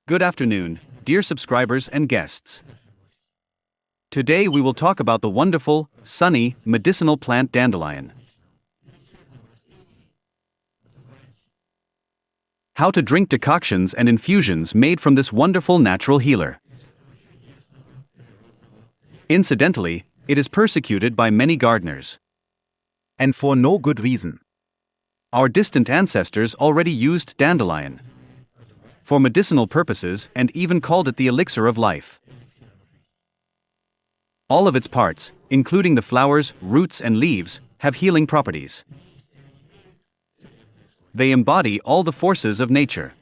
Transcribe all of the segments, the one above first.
Good afternoon, dear subscribers and guests. Today we will talk about the wonderful, sunny, medicinal plant dandelion. How to drink decoctions and infusions made from this wonderful natural healer. Incidentally, it is persecuted by many gardeners. And for no good reason. Our distant ancestors already used dandelion for medicinal purposes and even called it the elixir of life. All of its parts, including the flowers, roots, and leaves, have healing properties. They embody all the forces of nature.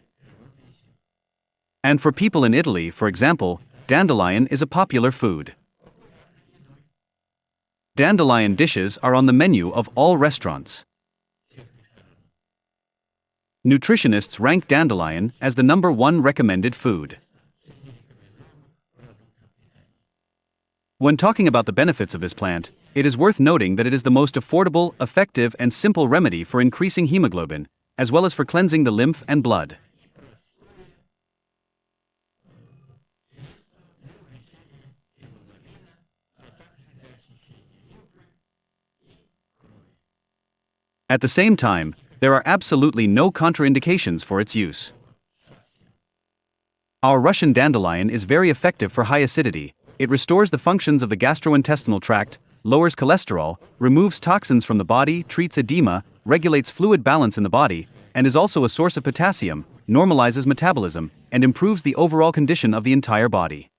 And for people in Italy, for example, dandelion is a popular food. Dandelion dishes are on the menu of all restaurants. Nutritionists rank dandelion as the #1 recommended food. When talking about the benefits of this plant, it is worth noting that it is the most affordable, effective, and simple remedy for increasing hemoglobin, as well as for cleansing the lymph and blood. At the same time, there are absolutely no contraindications for its use. Our Russian dandelion is very effective for high acidity. It restores the functions of the gastrointestinal tract, lowers cholesterol, removes toxins from the body, treats edema, regulates fluid balance in the body, and is also a source of potassium, normalizes metabolism, and improves the overall condition of the entire body.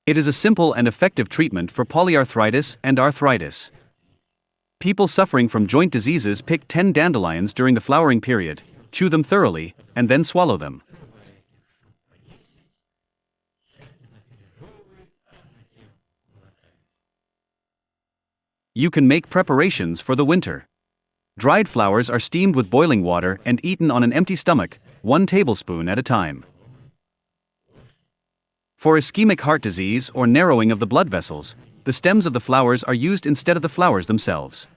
It is a simple and effective treatment for polyarthritis and arthritis. People suffering from joint diseases pick 10 dandelions during the flowering period, chew them thoroughly, and then swallow them. You can make preparations for the winter. Dried flowers are steamed with boiling water and eaten on an empty stomach, 1 tablespoon at a time. For ischemic heart disease or narrowing of the blood vessels, the stems of the flowers are used instead of the flowers themselves.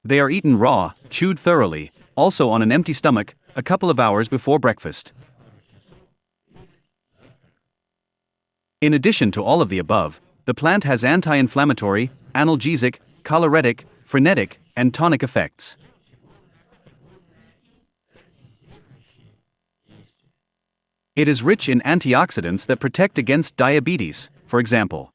They are eaten raw, chewed thoroughly, also on an empty stomach, a couple of hours before breakfast. In addition to all of the above, the plant has anti-inflammatory, analgesic, choleretic, frenetic, and tonic effects. It is rich in antioxidants that protect against diabetes, for example.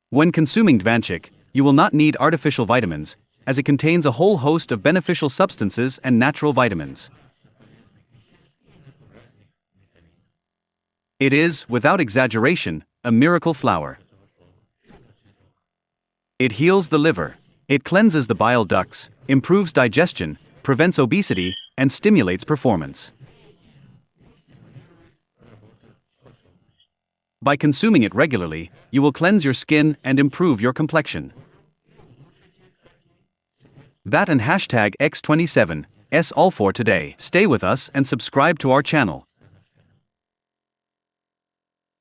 When consuming Dvanchik, you will not need artificial vitamins, as it contains a whole host of beneficial substances and natural vitamins. It is, without exaggeration, a miracle flower. It heals the liver. It cleanses the bile ducts, improves digestion, prevents obesity, and stimulates performance. By consuming it regularly, you will cleanse your skin and improve your complexion. That and #X27, all for today. Stay with us and subscribe to our channel.